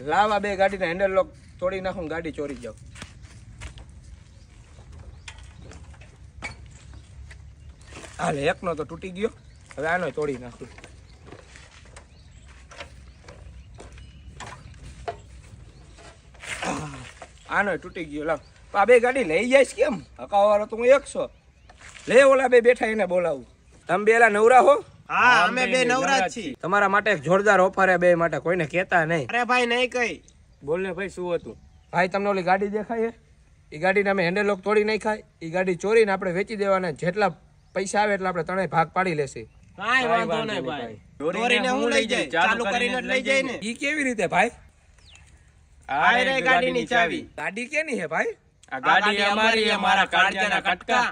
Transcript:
લાવ આ બે ગાડીના હેન્ડલ લોક તોડી નાખું, ગાડી ચોરી જાવ. હાલે, એકનો તો તૂટી ગયો, હવે આનો તોડી નાખું. આનો તૂટી ગયો. લાવ આ બે ગાડી લઈ જઈશ કેમ? હકાવા વાળો તો હું એક છો. લે ઓલા બે બેઠા એને બોલાવું. તમે બે એલા નવરા હો? હા, અમે બે નવરા જ છીએ. તમારા માટે એક જોરદાર ઓફર હે બે માટે, કોઈને કહેતા નહીં. અરે ભાઈ નહીં કઈ. બોલ ને ભાઈ, શું હતું? ભાઈ તમને ઓલી ગાડી દેખાય એ ગાડીને અમે હેન્ડલ લોક તોડી નાખાય, એ ગાડી ચોરીને આપણે વેચી દેવાના. જેટલા પૈસા આવે એટલે આપણે ત્રણેય ભાગ પાડી લેશે. કાંઈ વાંધો નહીં ભાઈ. ચોરીને હું લઈ જાય, ચાલુ કરીને લઈ જાય ને. ઈ કેવી રીતે ભાઈ? આ રે ગાડીની ચાવી. ગાડી કેની હે ભાઈ? આ ગાડી અમારી, અમારા કાળજાના કટકા.